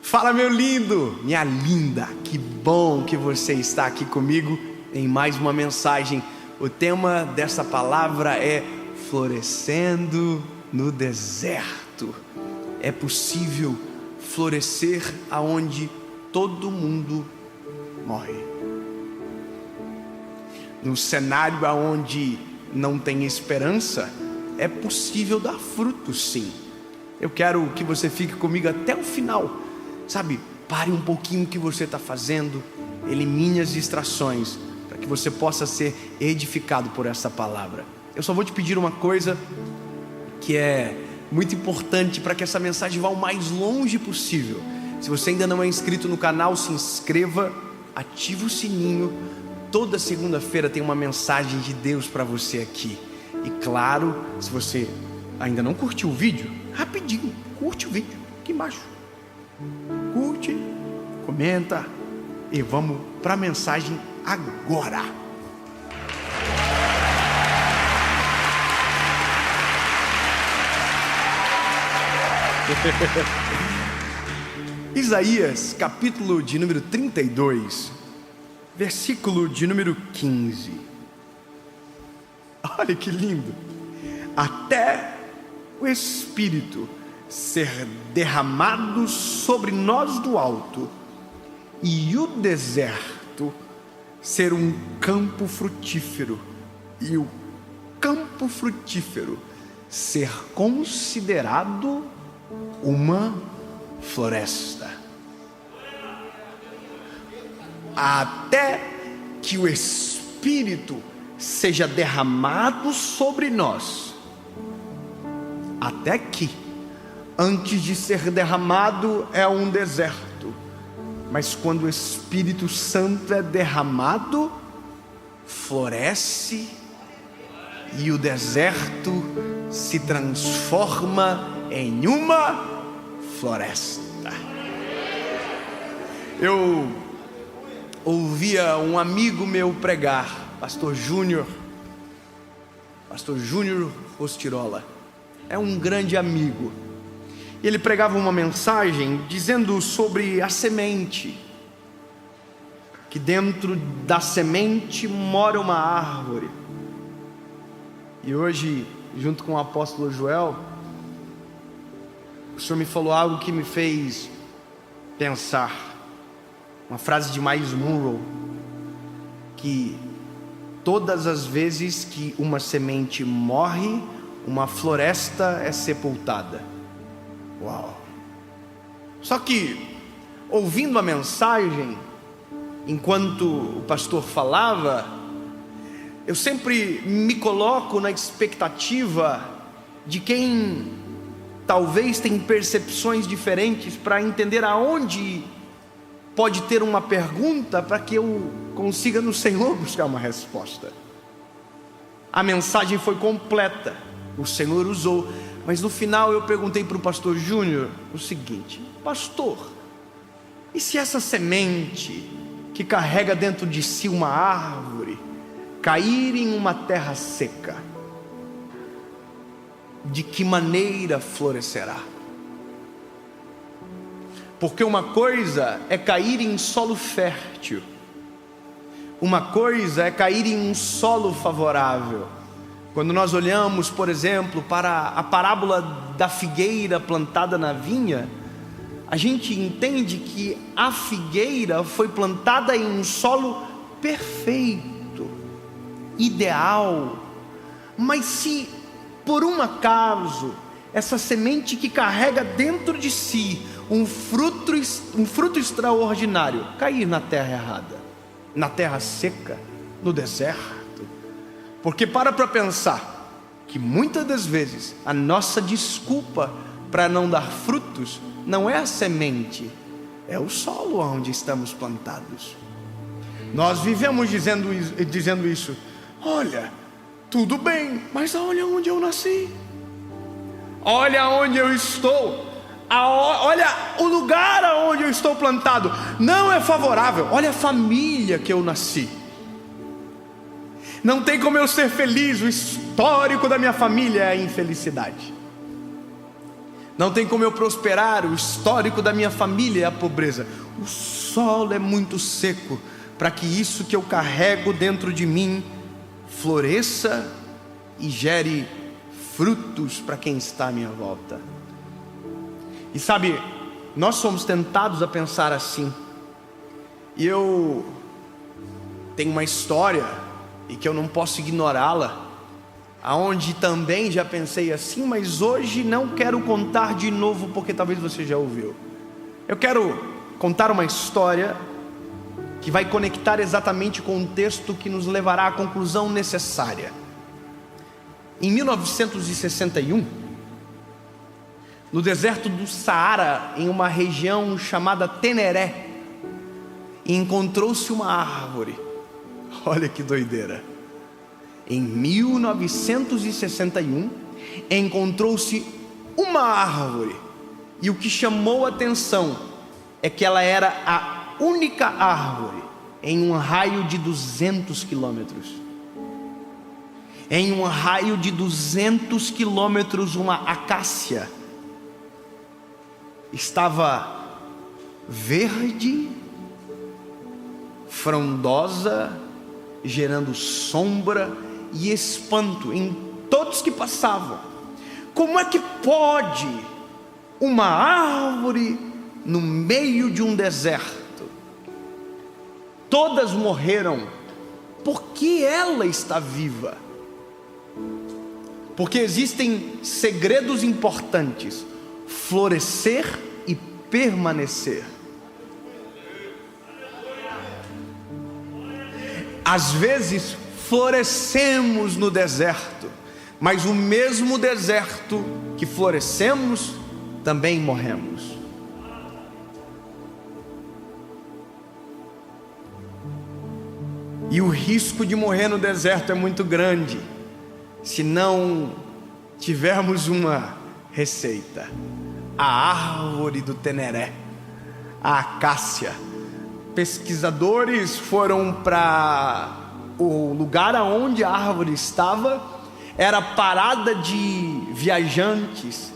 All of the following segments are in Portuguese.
Fala, meu lindo, minha linda, que bom que você está aqui comigo em mais uma mensagem. O tema dessa palavra é florescendo no deserto. É possível florescer aonde todo mundo morre. No cenário aonde não tem esperança, é possível dar frutos, sim. Eu quero que você fique comigo até o final. Sabe, pare um pouquinho o que você está fazendo, elimine as distrações, para que você possa ser edificado por essa palavra. Eu só vou te pedir uma coisa que é muito importante para que essa mensagem vá o mais longe possível. Se você ainda não é inscrito no canal, se inscreva, ative o sininho. Toda segunda-feira tem uma mensagem de Deus para você aqui. E claro, se você ainda não curtiu o vídeo, rapidinho, curte o vídeo aqui embaixo. Curte, comenta e vamos para a mensagem agora. Isaías, capítulo de número 32, versículo de número 15. Olha que lindo. Até o Espírito ser derramado sobre nós do alto, e o deserto ser um campo frutífero, e o campo frutífero ser considerado uma floresta. Até que o Espírito seja derramado sobre nós. Até que antes de ser derramado é um deserto, mas quando o Espírito Santo é derramado, floresce e o deserto se transforma em uma floresta. Eu ouvia um amigo meu pregar, Pastor Júnior Rostirola, é um grande amigo. Ele pregava uma mensagem dizendo sobre a semente, que dentro da semente mora uma árvore. E hoje, junto com o apóstolo Joel, o Senhor me falou algo que me fez pensar. Uma frase de Miles Monroe, que todas as vezes que uma semente morre, uma floresta é sepultada. Uau! Só que, ouvindo a mensagem, enquanto o pastor falava, eu sempre me coloco na expectativa de quem talvez tem percepções diferentes para entender aonde pode ter uma pergunta para que eu consiga no Senhor buscar uma resposta. A mensagem foi completa, o Senhor usou. Mas no final eu perguntei para o pastor Júnior o seguinte: pastor, e se essa semente que carrega dentro de si uma árvore cair em uma terra seca, de que maneira florescerá? Porque uma coisa é cair em solo fértil, uma coisa é cair em um solo favorável. Quando nós olhamos, por exemplo, para a parábola da figueira plantada na vinha, a gente entende que a figueira foi plantada em um solo perfeito, ideal. Mas se por um acaso essa semente que carrega dentro de si um fruto extraordinário cair na terra errada, na terra seca, no deserto, porque para pensar que muitas das vezes a nossa desculpa para não dar frutos não é a semente, é o solo onde estamos plantados. Nós vivemos dizendo isso: olha, tudo bem, mas olha onde eu nasci, olha onde eu estou, olha o lugar aonde eu estou plantado, não é favorável, olha a família que eu nasci. Não tem como eu ser feliz, o histórico da minha família é a infelicidade. Não tem como eu prosperar. O histórico da minha família é a pobreza. O solo é muito seco para que isso que eu carrego dentro de mim floresça e gere frutos para quem está à minha volta. E sabe, nós somos tentados a pensar assim. E eu tenho uma história, e que eu não posso ignorá-la, aonde também já pensei assim, mas hoje não quero contar de novo, porque talvez você já ouviu. Eu quero contar uma história que vai conectar exatamente com o texto que nos levará à conclusão necessária. Em 1961, no deserto do Saara, em uma região chamada Teneré, encontrou-se uma árvore. Olha que doideira. Em 1961, encontrou-se uma árvore, e o que chamou a atenção é que ela era a única árvore em um raio de 200 quilômetros. Em um raio de 200 quilômetros, uma acácia estava verde, frondosa, gerando sombra e espanto em todos que passavam. Como é que pode uma árvore no meio de um deserto? Todas morreram. Por que ela está viva? Porque existem segredos importantes: florescer e permanecer. Às vezes florescemos no deserto, mas o mesmo deserto que florescemos, também morremos. E o risco de morrer no deserto é muito grande, se não tivermos uma receita. A árvore do Teneré, a acácia. Pesquisadores foram para o lugar onde a árvore estava. Era parada de viajantes,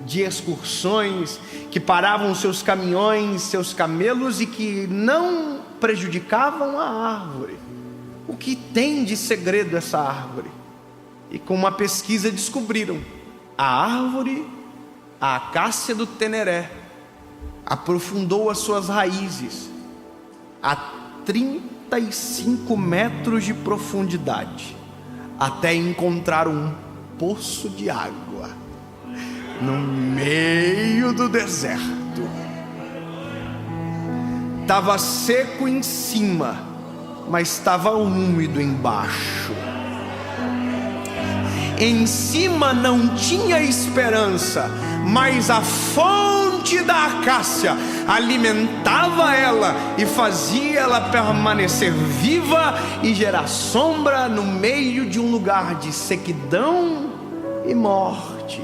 de excursões, que paravam seus caminhões, seus camelos, e que não prejudicavam a árvore. O que tem de segredo essa árvore? E com uma pesquisa descobriram: a árvore, a acácia do Teneré, aprofundou as suas raízes a 35 metros de profundidade, até encontrar um poço de água no meio do deserto. Estava seco em cima, mas estava úmido embaixo. Em cima não tinha esperança, mas a fonte da acácia alimentava ela e fazia ela permanecer viva e gerar sombra no meio de um lugar de sequidão e morte.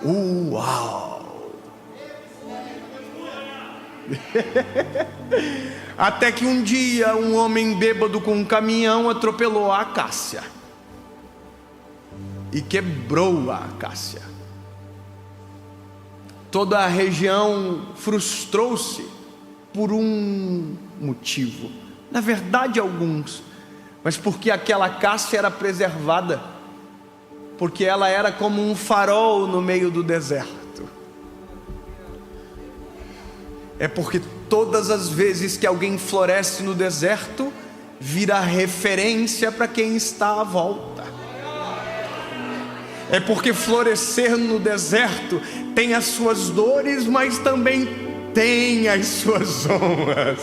Uau! Até que um dia um homem bêbado com um caminhão atropelou a acácia e quebrou a acácia. Toda a região frustrou-se por um motivo, na verdade alguns, mas porque aquela acácia era preservada, porque ela era como um farol no meio do deserto. É porque todas as vezes que alguém floresce no deserto, vira referência para quem está à volta. É porque florescer no deserto tem as suas dores, mas também tem as suas honras.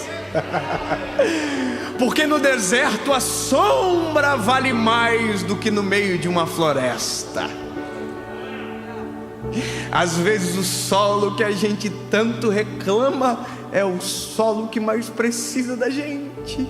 Porque no deserto a sombra vale mais do que no meio de uma floresta. Às vezes o solo que a gente tanto reclama é o solo que mais precisa da gente.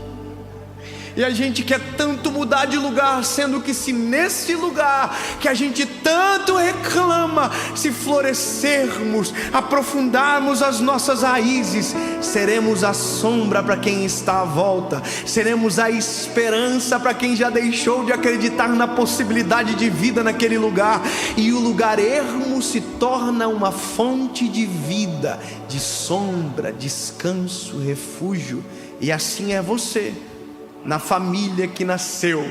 E a gente quer tanto mudar de lugar, sendo que se nesse lugar que a gente tanto reclama, se florescermos, aprofundarmos as nossas raízes, seremos a sombra para quem está à volta, seremos a esperança para quem já deixou de acreditar na possibilidade de vida naquele lugar, e o lugar ermo se torna uma fonte de vida, de sombra, descanso, refúgio. E assim é você, na família que nasceu,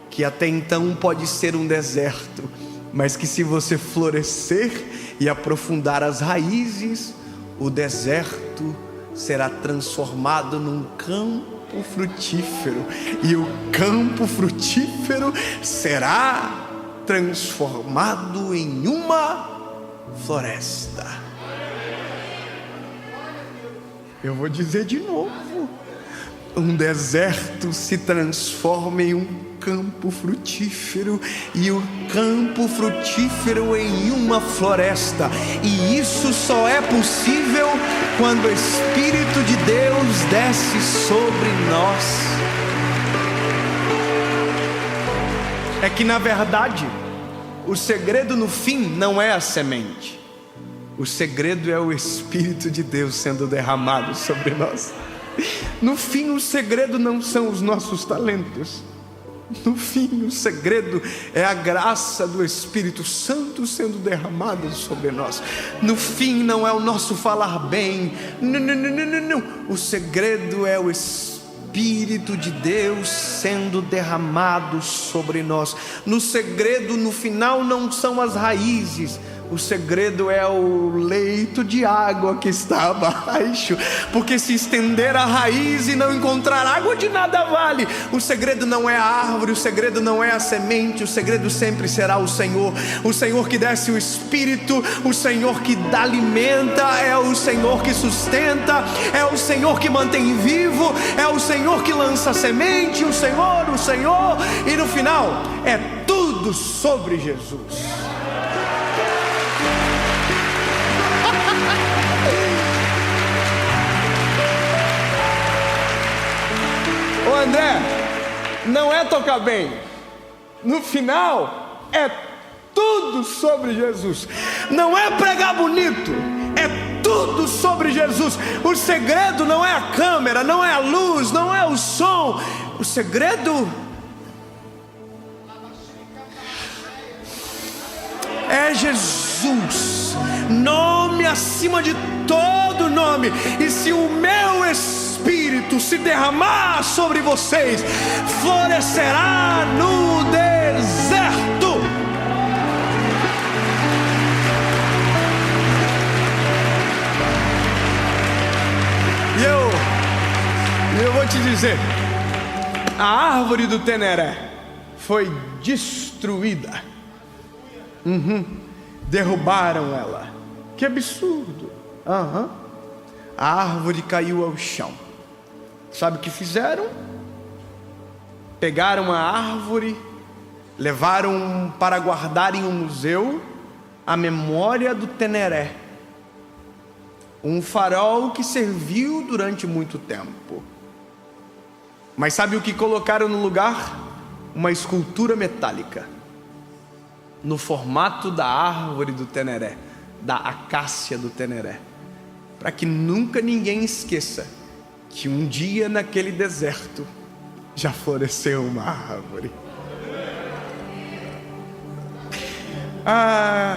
que até então pode ser um deserto, mas que se você florescer e aprofundar as raízes, o deserto será transformado num campo frutífero, e o campo frutífero será transformado em uma floresta. Eu vou dizer de novo: um deserto se transforma em um campo frutífero, e o campo frutífero em uma floresta. E isso só é possível quando o Espírito de Deus desce sobre nós. É que na verdade o segredo no fim não é a semente, o segredo é o Espírito de Deus sendo derramado sobre nós. No fim, o segredo não são os nossos talentos. No fim, o segredo é a graça do Espírito Santo sendo derramada sobre nós. No fim, não é o nosso falar bem. Não. O segredo é o Espírito de Deus sendo derramado sobre nós. No segredo, no final, não são as raízes. O segredo é o leito de água que está abaixo, porque se estender a raiz e não encontrar água, de nada vale. O segredo não é a árvore, o segredo não é a semente, o segredo sempre será o Senhor que desce o Espírito, o Senhor que alimenta, é o Senhor que sustenta, é o Senhor que mantém vivo, é o Senhor que lança a semente, o Senhor, e no final é tudo sobre Jesus. Ô André, não é tocar bem, no final é tudo sobre Jesus. Não é pregar bonito, é tudo sobre Jesus. O segredo não é a câmera, não é a luz, não é o som. O segredo é Jesus, nome acima de todo nome. E se o meu Espírito se derramar sobre vocês, florescerá no deserto. E eu vou te dizer, a árvore do Teneré foi destruída. Derrubaram ela. Que absurdo. A árvore caiu ao chão. Sabe o que fizeram? Pegaram a árvore, levaram para guardar em um museu a memória do Teneré, um farol que serviu durante muito tempo. Mas sabe o que colocaram no lugar? Uma escultura metálica, no formato da árvore do Teneré, da acácia do Teneré, para que nunca ninguém esqueça que um dia naquele deserto já floresceu uma árvore.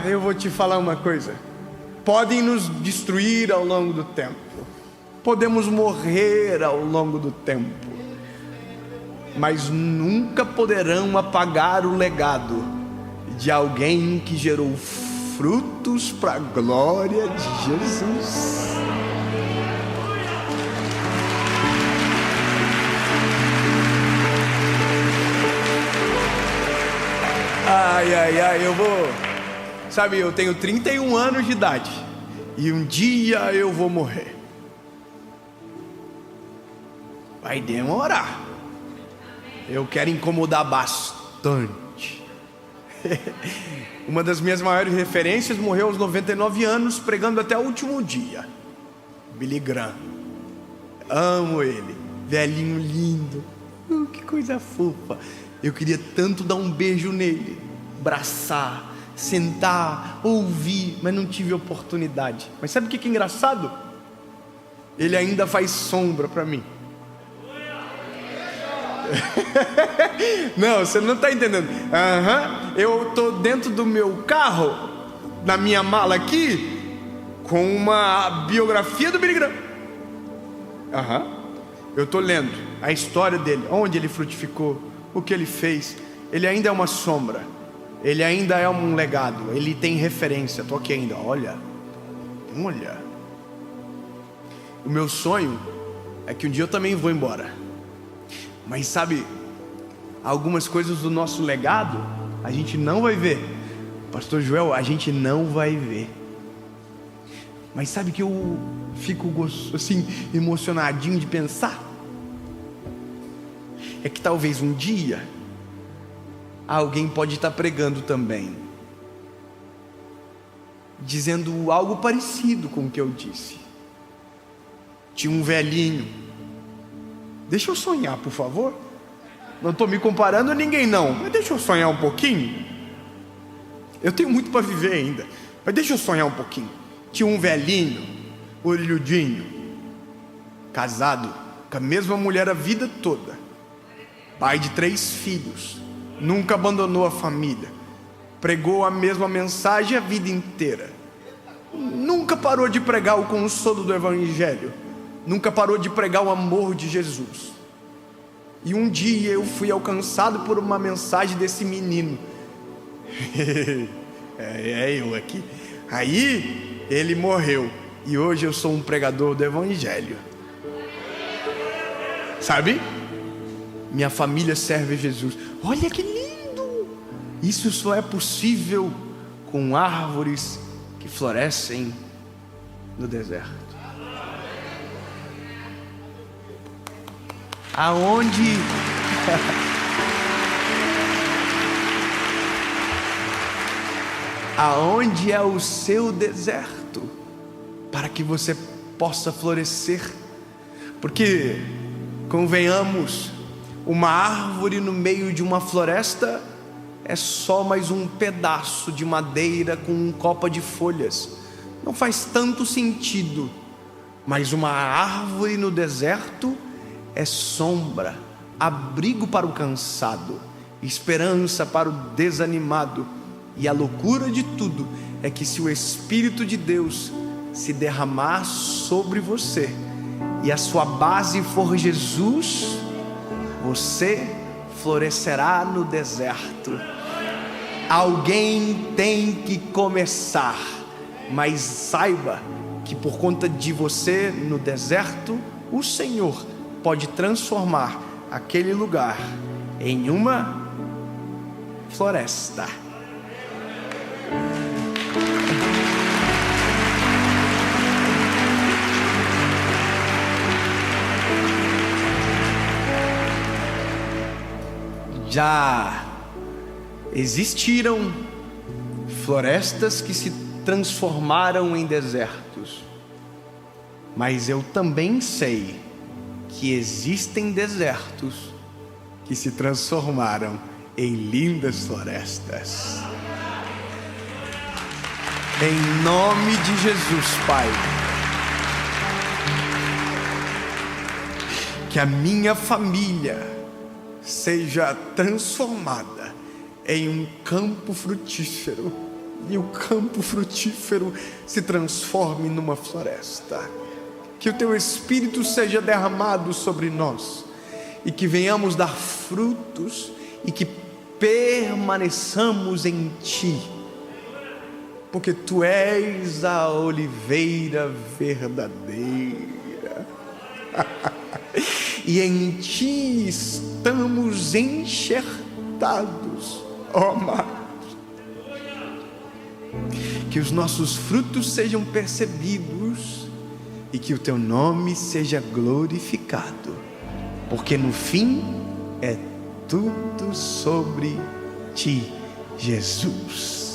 Eu vou te falar uma coisa: podem nos destruir ao longo do tempo, podemos morrer ao longo do tempo, mas nunca poderão apagar o legado de alguém que gerou frutos para a glória de Jesus. Eu tenho 31 anos de idade e um dia eu vou morrer. Vai demorar. Eu quero incomodar bastante. Uma das minhas maiores referências morreu aos 99 anos, pregando até o último dia. Billy Graham. Amo ele, velhinho lindo, Que coisa fofa. Eu queria tanto dar um beijo nele, abraçar, sentar, ouvir, mas não tive oportunidade. Mas sabe o que é engraçado? Ele ainda faz sombra para mim. Não, você não está entendendo. Eu estou dentro do meu carro, na minha mala aqui, com uma biografia do Billy Graham. Eu estou lendo a história dele, onde ele frutificou, o que ele fez. Ele ainda é uma sombra, ele ainda é um legado, ele tem referência. Estou aqui ainda, olha. O meu sonho é que um dia eu também vou embora. Mas sabe, algumas coisas do nosso legado a gente não vai ver. Pastor Joel, a gente não vai ver. Mas sabe que eu fico assim emocionadinho de pensar? É que talvez um dia alguém pode estar pregando também, dizendo algo parecido com o que eu disse. Tinha um velhinho. Deixa eu sonhar, por favor. Não estou me comparando a ninguém não, mas deixa eu sonhar um pouquinho. Eu tenho muito para viver ainda, mas deixa eu sonhar um pouquinho. Tinha um velhinho, orelhudinho, casado com a mesma mulher a vida toda, pai de 3 filhos, nunca abandonou a família, pregou a mesma mensagem a vida inteira, nunca parou de pregar o consolo do Evangelho, nunca parou de pregar o amor de Jesus. E um dia eu fui alcançado por uma mensagem desse menino. É eu aqui. Aí ele morreu, e hoje eu sou um pregador do Evangelho. Sabe? Minha família serve a Jesus. Olha que lindo! Isso só é possível com árvores que florescem no deserto. Aonde é o seu deserto, para que você possa florescer? Porque, convenhamos, uma árvore no meio de uma floresta é só mais um pedaço de madeira com um copa de folhas. Não faz tanto sentido. Mas uma árvore no deserto é sombra, abrigo para o cansado, esperança para o desanimado. E a loucura de tudo é que se o Espírito de Deus se derramar sobre você e a sua base for Jesus, você florescerá no deserto. Alguém tem que começar, mas saiba que por conta de você no deserto, o Senhor pode transformar aquele lugar em uma floresta. Já existiram florestas que se transformaram em desertos, mas eu também sei que existem desertos que se transformaram em lindas florestas. Em nome de Jesus, Pai, que a minha família seja transformada em um campo frutífero, e o campo frutífero se transforme numa floresta. Que o Teu Espírito seja derramado sobre nós, e que venhamos dar frutos, e que permaneçamos em Ti, porque Tu és a oliveira verdadeira. E em Ti estamos enxertados, ó amados. Que os nossos frutos sejam percebidos e que o Teu nome seja glorificado, porque no fim é tudo sobre Ti, Jesus.